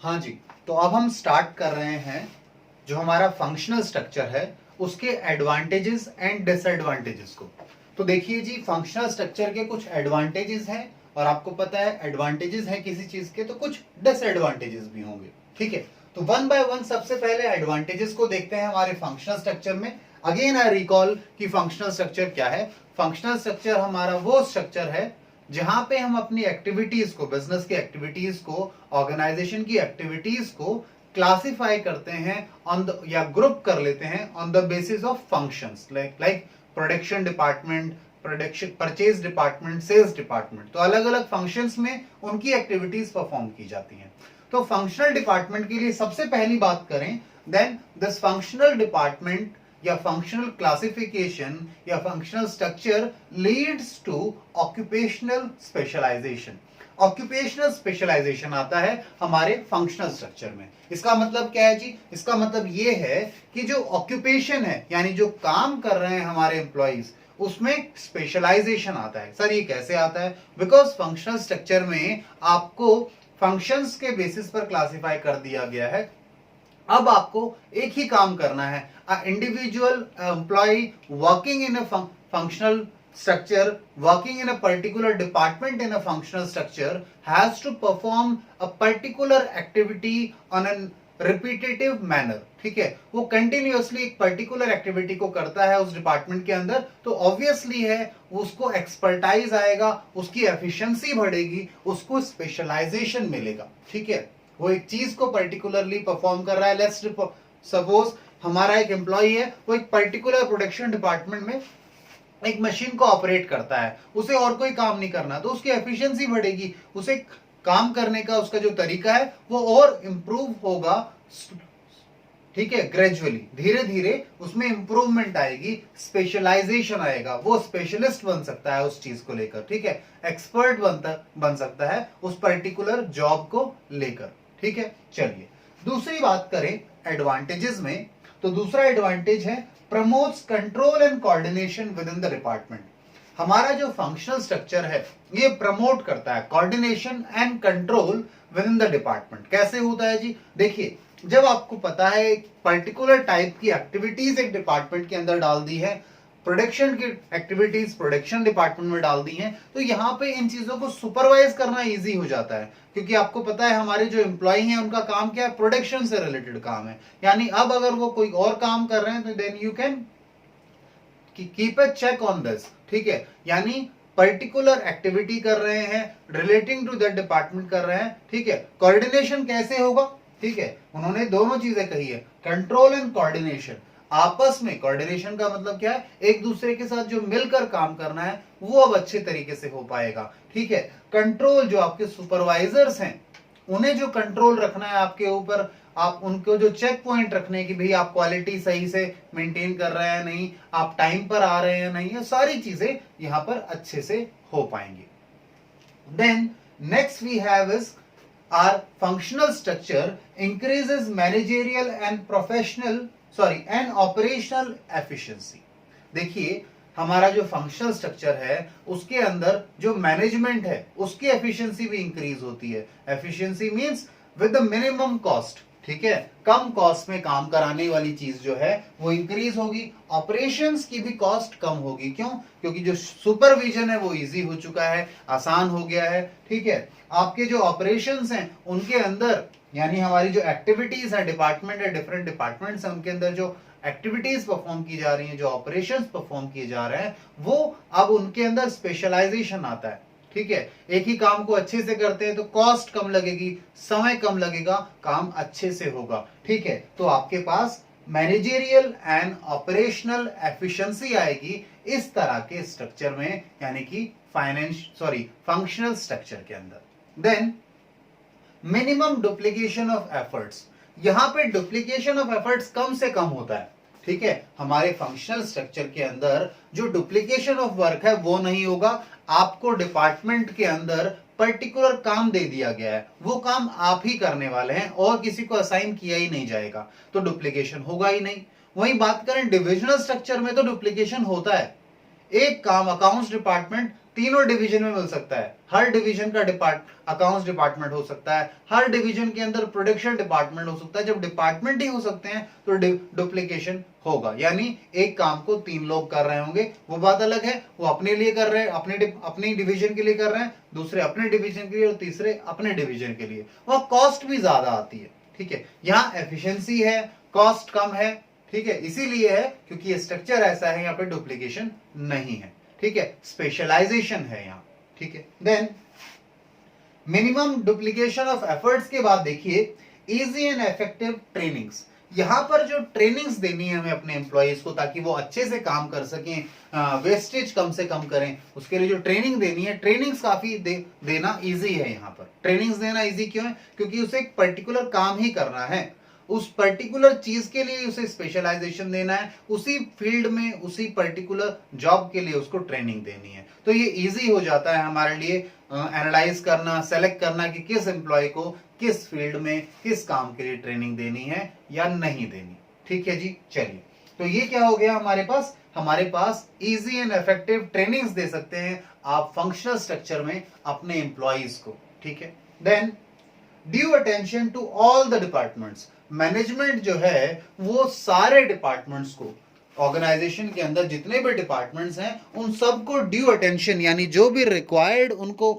हाँ जी, तो अब हम स्टार्ट कर रहे हैं जो हमारा फंक्शनल स्ट्रक्चर है उसके एडवांटेजेस एंड डिसएडवांटेजेस को। तो देखिए जी, फंक्शनल स्ट्रक्चर के कुछ एडवांटेजेस हैं और आपको पता है एडवांटेजेस हैं किसी चीज के तो कुछ डिसएडवांटेजेस भी होंगे। ठीक है, तो वन बाय वन सबसे पहले एडवांटेजेस को देखते हैं हमारे फंक्शनल स्ट्रक्चर में। अगेन आई रिकॉल कि फंक्शनल स्ट्रक्चर क्या है। फंक्शनल स्ट्रक्चर हमारा वो स्ट्रक्चर है जहां पे हम अपनी एक्टिविटीज को, बिजनेस की एक्टिविटीज को, ऑर्गेनाइजेशन की एक्टिविटीज को क्लासिफाई करते हैं ऑन द, या ग्रुप कर लेते हैं on the basis of functions like production department, production purchase department, sales department. तो अलग अलग फंक्शंस में उनकी एक्टिविटीज परफॉर्म की जाती हैं। तो फंक्शनल डिपार्टमेंट के लिए सबसे पहली बात करें, देन दिस फंक्शनल डिपार्टमेंट या फंक्शनल क्लासिफिकेशन या functional structure leads to occupational specialization. Occupational specialization आता है हमारे फंक्शनल स्ट्रक्चर में। इसका मतलब क्या है जी? इसका मतलब ये है कि जो ऑक्यूपेशन है यानी जो काम कर रहे हैं हमारे एम्प्लॉइज उसमें स्पेशलाइजेशन आता है। सर ये कैसे आता है? बिकॉज फंक्शनल स्ट्रक्चर में आपको फंक्शंस के बेसिस पर क्लासिफाई कर दिया गया है। अब आपको एक ही काम करना है। Individual employee working in a functional structure, working in a particular department in a functional structure, has to perform a particular activity on a repetitive manner। ठीक है, वो कंटिन्यूअसली एक पर्टिकुलर एक्टिविटी को करता है उस डिपार्टमेंट के अंदर, तो ऑब्वियसली है उसको एक्सपर्टाइज आएगा, उसकी एफिशिएंसी बढ़ेगी, उसको स्पेशलाइजेशन मिलेगा। ठीक है, वो एक चीज को पर्टिकुलरली परफॉर्म कर रहा है। लेट्स सपोज हमारा एक एम्प्लॉय है, वो एक पर्टिकुलर प्रोडक्शन डिपार्टमेंट में एक मशीन को ऑपरेट करता है, उसे और कोई काम नहीं करना, तो उसकी एफिशिएंसी बढ़ेगी, उसे काम करने का उसका जो तरीका है वो और इंप्रूव होगा। ठीक है, ग्रेजुअली धीरे धीरे उसमें इंप्रूवमेंट आएगी, स्पेशलाइजेशन आएगा, वो स्पेशलिस्ट बन सकता है उस चीज को लेकर। ठीक है, एक्सपर्ट बन सकता है उस पर्टिकुलर जॉब को लेकर। ठीक है, चलिए दूसरी बात करें एडवांटेजेस में, तो दूसरा एडवांटेज है promotes control and coordination with in the department. हमारा जो फंक्शनल स्ट्रक्चर है ये प्रमोट करता है coordination and control with in the department. कैसे होता है जी? देखिए, जब आपको पता है एक पर्टिकुलर टाइप की एक्टिविटीज एक डिपार्टमेंट के अंदर डाल दी है, प्रोडक्शन की एक्टिविटीज प्रोडक्शन डिपार्टमेंट में डाल दी हैं, तो यहाँ पे इन चीजों को सुपरवाइज करना इजी हो जाता है, क्योंकि आपको पता है हमारे जो एम्प्लॉय हैं उनका काम क्या है? प्रोडक्शन से रिलेटेड काम है। यानी अब अगर वो कोई और काम कर रहे हैं तो then you can keep a check on this. ठीक है, यानी पर्टिकुलर एक्टिविटी कर रहे हैं, रिलेटिंग टू दैट डिपार्टमेंट कर रहे हैं। ठीक है, कोऑर्डिनेशन कैसे होगा? ठीक है, उन्होंने दोनों चीजें कही है, कंट्रोल एंड कोऑर्डिनेशन। आपस में कोऑर्डिनेशन का मतलब क्या है? एक दूसरे के साथ जो मिलकर काम करना है वो अब अच्छे तरीके से हो पाएगा। ठीक है, कंट्रोल, जो आपके सुपरवाइजर्स हैं उन्हें जो कंट्रोल रखना है आपके ऊपर, आप उनको जो चेक पॉइंट रखने हैं कि भाई आप क्वालिटी सही से मेंटेन कर रहे हैं नहीं, आप टाइम पर आ रहे हैं नहीं, ये सारी चीजें यहां पर अच्छे से हो पाएंगी। Then next we have is our functional structure increases managerial and operational efficiency। देखिए, हमारा जो फंक्शनल स्ट्रक्चर है उसके अंदर जो मैनेजमेंट है उसकी एफिशिएंसी भी इंक्रीज होती है। Efficiency means with the minimum cost. ठीक है, कम कॉस्ट में काम कराने वाली चीज जो है वो इंक्रीज होगी। ऑपरेशंस की भी कॉस्ट कम होगी। क्यों? क्योंकि जो सुपरविजन है वो इजी हो चुका है, आसान हो गया है। ठीक है, आपके जो ऑपरेशंस हैं उनके अंदर, यानी हमारी जो एक्टिविटीज है, डिपार्टमेंट है, डिफरेंट डिपार्टमेंट्स हैं, उनके अंदर जो एक्टिविटीज परफॉर्म की जा रही हैं, जो ऑपरेशंस परफॉर्म किए जा रहे हैं, वो अब उनके अंदर स्पेशलाइजेशन आता है। ठीक है, एक ही काम को अच्छे से करते हैं तो कॉस्ट कम लगेगी, समय कम लगेगा, काम अच्छे से होगा। ठीक है, तो आपके पास मैनेजरियल एंड ऑपरेशनल एफिशिएंसी आएगी इस तरह के स्ट्रक्चर में, यानी कि फंक्शनल स्ट्रक्चर के अंदर। Then minimum duplication of efforts. यहां पे डुप्लीकेशन ऑफ एफर्ट्स कम से कम होता है। ठीक है, हमारे फंक्शनल स्ट्रक्चर के अंदर जो डुप्लीकेशन ऑफ वर्क है वो नहीं होगा। आपको डिपार्टमेंट के अंदर पर्टिकुलर काम दे दिया गया है, वो काम आप ही करने वाले हैं और किसी को असाइन किया ही नहीं जाएगा, तो डुप्लीकेशन होगा ही नहीं। वहीं बात करें डिविजनल स्ट्रक्चर में तो डुप्लीकेशन होता है। एक काम अकाउंट्स डिपार्टमेंट तीनों डिवीजन में मिल सकता है। हर डिवीजन का अकाउंट्स डिपार्टमेंट हो सकता है, हर डिवीजन के अंदर प्रोडक्शन डिपार्टमेंट हो सकता है। जब डिपार्टमेंट ही हो सकते हैं तो डुप्लीकेशन होगा, यानी एक काम को तीन लोग कर रहे होंगे। वो बात अलग है, वो अपने लिए कर रहे हैं, अपने डिवीजन के लिए कर रहे हैं, दूसरे अपने डिवीजन के लिए और तीसरे अपने डिवीजन के लिए। वह कॉस्ट भी ज्यादा आती है, ठीक है। यहाँ एफिशिएंसी है, कॉस्ट कम है, ठीक है। इसीलिए है क्योंकि ये स्ट्रक्चर ऐसा है, यहाँ पे डुप्लीकेशन नहीं है, ठीक है। स्पेशलाइजेशन है यहाँ, ठीक है। Then minimum duplication of efforts के बाद देखिए इजी एंड इफेक्टिव ट्रेनिंग्स। यहां पर जो ट्रेनिंग्स देनी है हमें अपने एम्प्लॉयज को ताकि वो अच्छे से काम कर सकें, वेस्टेज कम से कम करें, उसके लिए जो ट्रेनिंग देनी है, ट्रेनिंग्स काफी देना इजी है। यहाँ पर ट्रेनिंग्स देना इजी क्यों है? क्योंकि उसे एक पर्टिकुलर काम ही करना है, उस पर्टिकुलर चीज के लिए उसे स्पेशलाइजेशन देना है, उसी फील्ड में उसी पर्टिकुलर जॉब के लिए उसको ट्रेनिंग देनी है। तो ये इजी हो जाता है हमारे लिए एनालाइज करना, सेलेक्ट करना कि किस एम्प्लॉय को किस फील्ड में किस काम के लिए ट्रेनिंग देनी है या नहीं देनी, ठीक है जी। चलिए, तो ये क्या हो गया हमारे पास इजी एंड इफेक्टिव ट्रेनिंग्स दे सकते हैं आप फंक्शनल स्ट्रक्चर में अपने एम्प्लॉयज को, ठीक है। Then due attention to all the departments. Management जो है वो सारे डिपार्टमेंट्स को, ऑर्गेनाइजेशन के अंदर जितने भी डिपार्टमेंट्स हैं उन सबको ड्यू अटेंशन, यानी जो भी रिक्वायर्ड उनको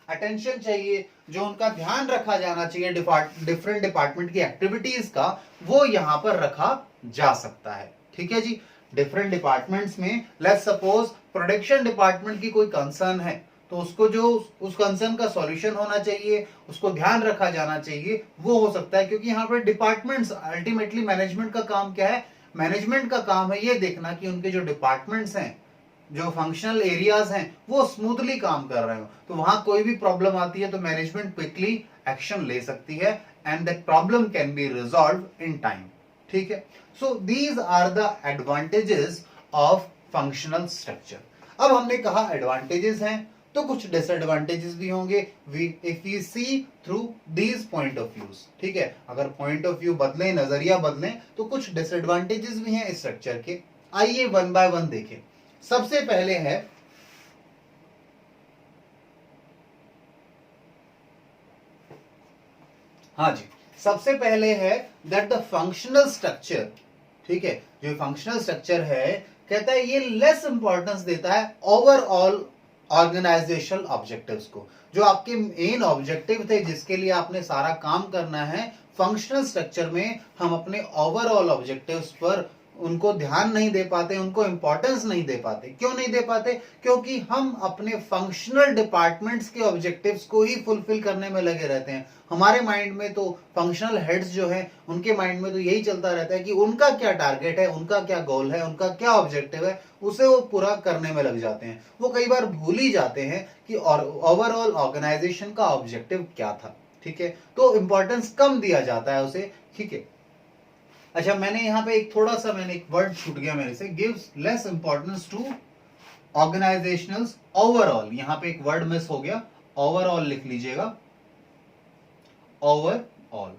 अटेंशन चाहिए, जो उनका ध्यान रखा जाना चाहिए डिफरेंट डिपार्टमेंट की एक्टिविटीज का, वो यहां पर रखा जा सकता है, ठीक है जी। डिफरेंट डिपार्टमेंट्स में लेट्स सपोज प्रोडक्शन डिपार्टमेंट की कोई कंसर्न है तो उसको जो उस कंसर्न का सॉल्यूशन होना चाहिए, उसको ध्यान रखा जाना चाहिए, वो हो सकता है। क्योंकि यहाँ पर डिपार्टमेंट्स, अल्टीमेटली मैनेजमेंट का काम क्या है? मैनेजमेंट का काम है ये देखना कि उनके जो डिपार्टमेंट्स हैं, जो फंक्शनल एरियाज हैं, वो स्मूथली काम कर रहे हो। तो वहां कोई भी प्रॉब्लम आती है तो मैनेजमेंट क्विकली एक्शन ले सकती है and that problem can be resolve in time, ठीक है। So these are the advantages of functional structure. अब हमने कहा एडवांटेजेस हैं तो कुछ डिसएडवांटेजेस भी होंगे if we see through these point of views, ठीक है। अगर पॉइंट ऑफ व्यू बदले, नजरिया बदले, तो कुछ डिसएडवांटेजेस भी हैं इस स्ट्रक्चर के। आइए वन बाय वन देखें। सबसे पहले है हाँ जी, सबसे पहले है दैट द फंक्शनल स्ट्रक्चर, ठीक है, जो फंक्शनल स्ट्रक्चर है कहता है ये लेस इंपॉर्टेंस देता है ओवरऑल ऑर्गेनाइजेशनल ऑब्जेक्टिव्स को। जो आपके मेन ऑब्जेक्टिव थे जिसके लिए आपने सारा काम करना है, फंक्शनल स्ट्रक्चर में हम अपने ओवरऑल ऑब्जेक्टिव्स पर उनको ध्यान नहीं दे पाते, उनको इंपॉर्टेंस नहीं दे पाते। क्यों नहीं दे पाते? क्योंकि हम अपने फंक्शनल डिपार्टमेंट्स के ऑब्जेक्टिव्स को ही फुलफिल करने में लगे रहते हैं। हमारे माइंड में तो फंक्शनल हेड्स जो हैं उनके माइंड में तो यही चलता रहता है कि उनका क्या टारगेट है, उनका क्या गोल है, उनका क्या ऑब्जेक्टिव है, उसे वो पूरा करने में लग जाते हैं। वो कई बार भूल ही जाते हैं कि ओवरऑल ऑर्गेनाइजेशन का ऑब्जेक्टिव क्या था, ठीक है। तो इंपॉर्टेंस कम दिया जाता है उसे, ठीक है। अच्छा, मैंने यहां पे एक वर्ड छूट गया मेरे से, gives less importance to organizational overall. यहां पे एक वर्ड मिस हो गया, ओवरऑल लिख लीजिएगा, ओवरऑल,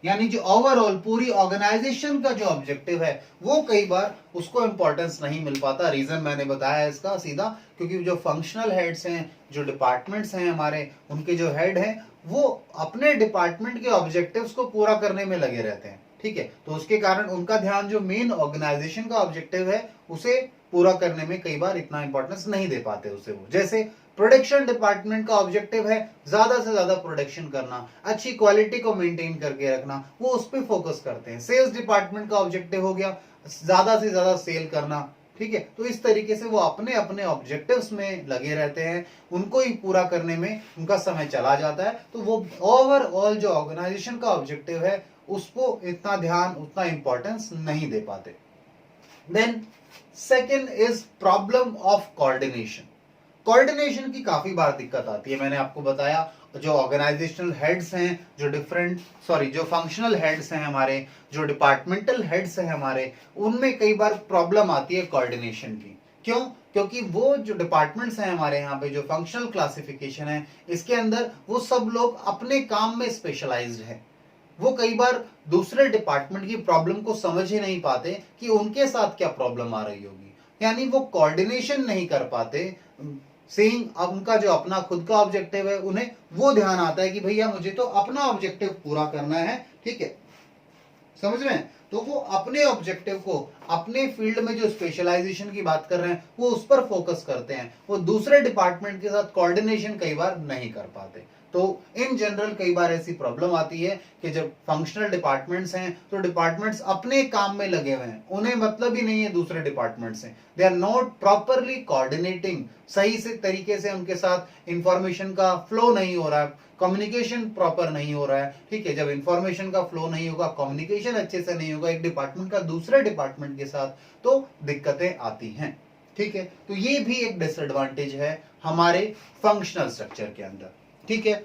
यानी जो ओवरऑल पूरी ऑर्गेनाइजेशन का जो ऑब्जेक्टिव है वो कई बार उसको इंपॉर्टेंस नहीं मिल पाता। रीजन मैंने बताया इसका सीधा, क्योंकि जो फंक्शनल हेड्स हैं, जो डिपार्टमेंट्स हैं हमारे, उनके जो हेड हैं वो अपने डिपार्टमेंट के ऑब्जेक्टिव्स को पूरा करने में लगे रहते हैं, ठीक है। तो उसके कारण उनका ध्यान जो मेन ऑर्गेनाइजेशन का ऑब्जेक्टिव है उसे पूरा करने में कई बार इतना इंपॉर्टेंस नहीं दे पाते उसे वो। जैसे प्रोडक्शन डिपार्टमेंट का ऑब्जेक्टिव है ज्यादा से ज्यादा प्रोडक्शन करना, अच्छी क्वालिटी को मेंटेन करके रखना, वो उस पर फोकस करते हैं। सेल्स डिपार्टमेंट का ऑब्जेक्टिव हो गया ज्यादा से ज्यादा सेल करना, ठीक है। तो इस तरीके से वो अपने अपने ऑब्जेक्टिव्स में लगे रहते हैं, उनको ही पूरा करने में उनका समय चला जाता है। तो वो ओवरऑल जो ऑर्गेनाइजेशन का ऑब्जेक्टिव है उसको इतना ध्यान, उतना इंपॉर्टेंस नहीं दे पाते। Then second is problem of coordination. Coordination की काफी बार दिक्कत आती है। मैंने आपको बताया जो ऑर्गेनाइजेशनल हेड्स हैं, जो फंक्शनल हेड्स हैं हमारे, जो डिपार्टमेंटल हेड्स हैं हमारे, उनमें कई बार प्रॉब्लम आती है कोऑर्डिनेशन की। क्यों? क्योंकि वो जो डिपार्टमेंट्स हैं हमारे यहाँ पे, जो फंक्शनल क्लासिफिकेशन है, इसके अंदर वो सब लोग अपने काम में स्पेशलाइज्ड है। वो कई बार दूसरे डिपार्टमेंट की प्रॉब्लम को समझ ही नहीं पाते कि उनके साथ क्या प्रॉब्लम आ रही होगी। यानी वो कोऑर्डिनेशन नहीं कर पाते। सेइंग अब उनका जो अपना खुद का ऑब्जेक्टिव है, उन्हें वो ध्यान आता है कि भैया मुझे तो अपना ऑब्जेक्टिव पूरा करना है, ठीक है, समझ रहे हैं। तो वो अपने ऑब्जेक्टिव को, अपने फील्ड में जो स्पेशलाइजेशन की बात कर रहे हैं वो उस पर फोकस करते हैं, वो दूसरे डिपार्टमेंट के साथ कोऑर्डिनेशन कई बार नहीं कर पाते। तो इन जनरल कई बार ऐसी प्रॉब्लम आती है कि जब फंक्शनल डिपार्टमेंट्स हैं तो डिपार्टमेंट्स अपने काम में लगे हुए हैं, उन्हें मतलब ही नहीं है दूसरे डिपार्टमेंट से, they are not properly coordinating, सही से तरीके से उनके साथ इंफॉर्मेशन का फ्लो नहीं हो रहा है, कम्युनिकेशन प्रॉपर नहीं हो रहा है, ठीक है। जब इंफॉर्मेशन का फ्लो नहीं होगा, कम्युनिकेशन अच्छे से नहीं होगा एक डिपार्टमेंट का दूसरे डिपार्टमेंट के साथ, तो दिक्कतें आती हैं, ठीक है। तो ये भी एक डिसएडवांटेज है हमारे फंक्शनल स्ट्रक्चर के अंदर, ठीक है।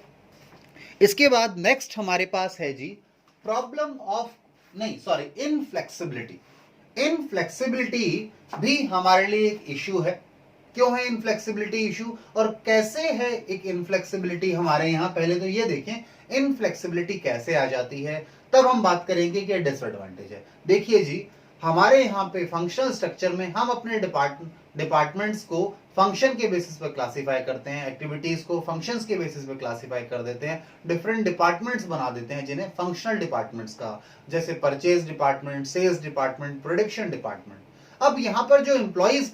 इसके बाद नेक्स्ट हमारे पास है जी प्रॉब्लम ऑफ, नहीं सॉरी, इनफ्लेक्सिबिलिटी। इनफ्लेक्सिबिलिटी भी हमारे लिए एक इश्यू है। क्यों है इनफ्लेक्सिबिलिटी इशू और कैसे है एक इनफ्लेक्सिबिलिटी हमारे यहाँ, पहले तो ये देखें इनफ्लेक्सिबिलिटी कैसे आ जाती है, तब हम बात करेंगे कि डिसएडवांटेज है। देखिए जी, हमारे यहाँ पे फंक्शनल स्ट्रक्चर में हम अपने डिपार्टमेंट्स को फंक्शन के बेसिस पर क्लासिफाई करते हैं, एक्टिविटीज को फंक्शंस के बेसिस पर क्लासिफाई कर देते हैं, डिफरेंट डिपार्टमेंट्स बना देते हैं जिन्हें फंक्शनल डिपार्टमेंट्स का, जैसे purchase department, sales department, production department. अब यहाँ पर जो एम्प्लॉइज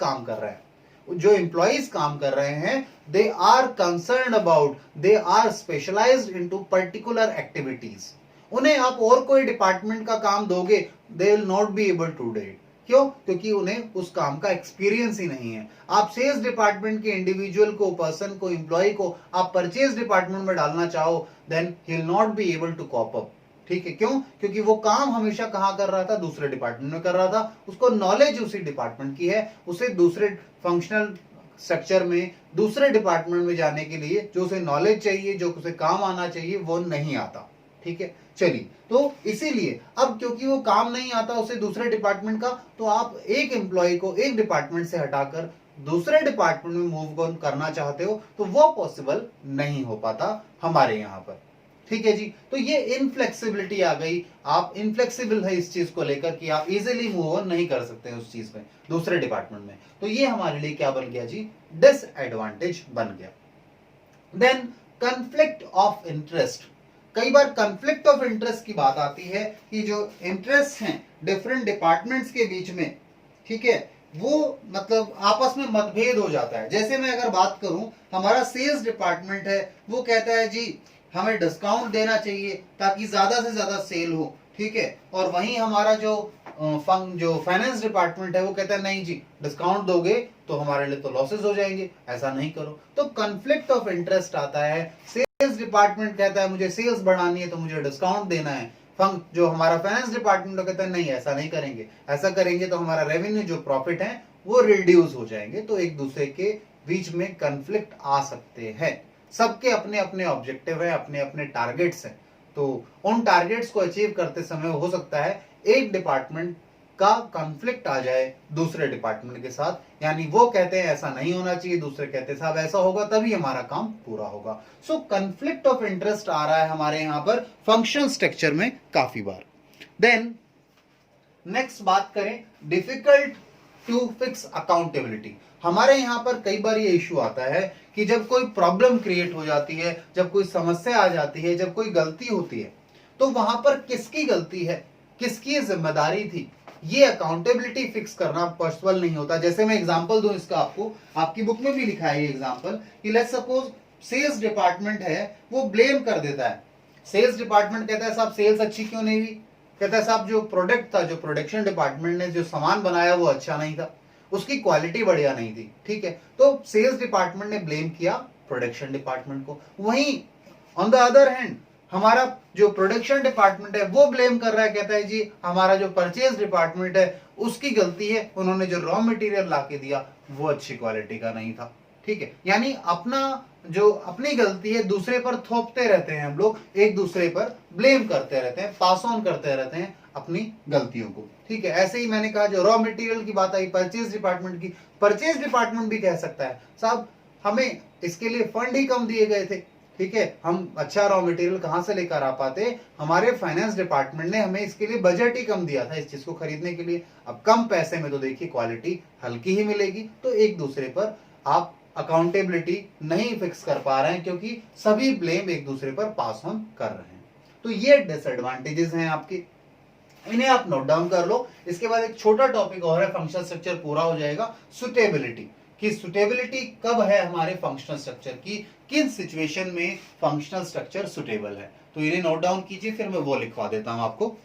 काम कर रहे हैं, they are concern about, they are specialized into particular activities. उन्हें आप और कोई डिपार्टमेंट का काम दोगे, they will not be able to do it. क्यों? क्योंकि उन्हें उस काम का एक्सपीरियंस ही नहीं है। आप सेल्स डिपार्टमेंट के इंडिविजुअल को, पर्सन को, एम्प्लॉय को आप परचेज डिपार्टमेंट में डालना चाहो, then he will not be able to cope up, ठीक है। क्यों? क्योंकि वो काम हमेशा कहां कर रहा था, दूसरे डिपार्टमेंट में कर रहा था, उसको नॉलेज उसी डिपार्टमेंट की है, उसे दूसरे फंक्शनल स्ट्रक्चर में, दूसरे डिपार्टमेंट में जाने के लिए जो उसे नॉलेज चाहिए, जो उसे काम आना चाहिए, वो नहीं आता, ठीक है। चलिए, तो इसीलिए अब क्योंकि वो काम नहीं आता उसे दूसरे डिपार्टमेंट का, तो आप एक एम्प्लॉय को एक डिपार्टमेंट से हटाकर दूसरे डिपार्टमेंट में मूव ऑन करना चाहते हो, तो वो पॉसिबल नहीं हो पाता हमारे यहाँ पर, ठीक है जी। तो ये इनफ्लेक्सिबिलिटी आ गई, आप इनफ्लेक्सिबल है इस चीज को लेकर कि आप इजीली मूव ऑन नहीं कर सकते उस चीज में, दूसरे डिपार्टमेंट में। तो ये हमारे लिए क्या बन गया जी, डिसएडवांटेज बन गया। Then conflict of interest. कई बार कॉन्फ्लिक्ट ऑफ इंटरेस्ट की बात आती है कि जो इंटरेस्ट हैं डिफरेंट डिपार्टमेंट्स के बीच में, ठीक है, वो मतलब आपस में मतभेद हो जाता है। जैसे मैं अगर बात करूं, हमारा सेल्स डिपार्टमेंट है, वो कहता है जी हमें डिस्काउंट देना चाहिए ताकि ज्यादा से ज्यादा सेल हो, ठीक है। और वहीं हमारा जो फाइनेंस डिपार्टमेंट है वो कहता है नहीं जी, डिस्काउंट दोगे तो हमारे लिए तो लॉसेस हो जाएंगे, ऐसा नहीं करो। तो कॉन्फ्लिक्ट ऑफ इंटरेस्ट आता है। सेल्स डिपार्टमेंट कहता है मुझे सेल्स बढ़ानी है तो मुझे डिस्काउंट देना है, जो हमारा फाइनेंस डिपार्टमेंट कहता है नहीं ऐसा नहीं करेंगे, ऐसा करेंगे तो हमारा रेवेन्यू जो प्रॉफिट है वो रिड्यूस हो जाएंगे। तो एक दूसरे के बीच में कॉन्फ्लिक्ट आ सकते हैं। सबके अपने अपने ऑब्जेक्टिव है, अपने अपने टारगेट्स हैं, तो उन टारगेट्स को अचीव करते समय हो सकता है एक डिपार्टमेंट का कॉन्फ्लिक्ट आ जाए दूसरे डिपार्टमेंट के साथ, यानी वो कहते हैं ऐसा नहीं होना चाहिए, दूसरे कहते हैं साहब ऐसा होगा तभी हमारा काम पूरा होगा। सो कॉन्फ्लिक्ट ऑफ इंटरेस्ट आ रहा है हमारे यहां पर फंक्शनल स्ट्रक्चर में काफी बार। देन नेक्स्ट बात करें, डिफिकल्ट टू फिक्स अकाउंटेबिलिटी। हमारे यहां पर कई बार ये इश्यू आता है कि जब कोई प्रॉब्लम क्रिएट हो जाती है, जब कोई समस्या आ जाती है, जब कोई गलती होती है, तो वहां पर किसकी गलती है, किसकी जिम्मेदारी थी, ये अकाउंटेबिलिटी फिक्स करना पॉसिबल नहीं होता। जैसे मैं एग्जांपल दूं इसका, आपको आपकी बुक में भी लिखा है ये एग्जांपल कि लेट्स सपोज सेल्स डिपार्टमेंट है, वो ब्लेम कर देता है। सेल्स डिपार्टमेंट कहता है साहब सेल्स अच्छी क्यों नहीं हुई, कहता है साहब जो प्रोडक्ट था, जो प्रोडक्शन डिपार्टमेंट ने जो सामान बनाया वो अच्छा नहीं था, उसकी क्वालिटी बढ़िया नहीं थी, ठीक है। तो सेल्स डिपार्टमेंट ने ब्लेम किया प्रोडक्शन डिपार्टमेंट को। वहीं ऑन द अदर हैंड हमारा जो प्रोडक्शन डिपार्टमेंट है वो ब्लेम कर रहा है, कहता है जी हमारा जो परचेज डिपार्टमेंट है उसकी गलती है, उन्होंने जो रॉ मटेरियल लाके दिया वो अच्छी क्वालिटी का नहीं था, ठीक है। यानी अपनी गलती है दूसरे पर थोपते रहते हैं हम लोग, एक दूसरे पर ब्लेम करते रहते हैं, पास ऑन करते रहते हैं अपनी गलतियों को, ठीक है। ऐसे ही मैंने कहा जो रॉ मटेरियल की बात आई परचेज डिपार्टमेंट की, परचेज डिपार्टमेंट भी कह सकता है साहब हमें इसके लिए फंड ही कम दिए गए थे, ठीक है, हम अच्छा रॉ मटेरियल कहां से लेकर आ पाते, हमारे फाइनेंस डिपार्टमेंट ने हमें इसके लिए बजट ही कम दिया था इस चीज को खरीदने के लिए। अब कम पैसे में तो देखिए क्वालिटी हल्की ही मिलेगी, तो एक दूसरे पर आप अकाउंटेबिलिटी नहीं फिक्स कर पा रहे हैं क्योंकि सभी ब्लेम एक दूसरे पर पास ऑन कर रहे हैं। तो ये डिसएडवांटेजेस हैं आपके, इन्हें आप नोट डाउन कर लो। इसके बाद एक छोटा टॉपिक और है, फंक्शनल स्ट्रक्चर पूरा हो जाएगा। सुटेबिलिटी, कि सुटेबिलिटी कब है हमारे फंक्शनल स्ट्रक्चर की, किन सिचुएशन में फंक्शनल स्ट्रक्चर सुटेबल है, तो इन्हें नोट डाउन कीजिए, फिर मैं वो लिखवा देता हूं आपको।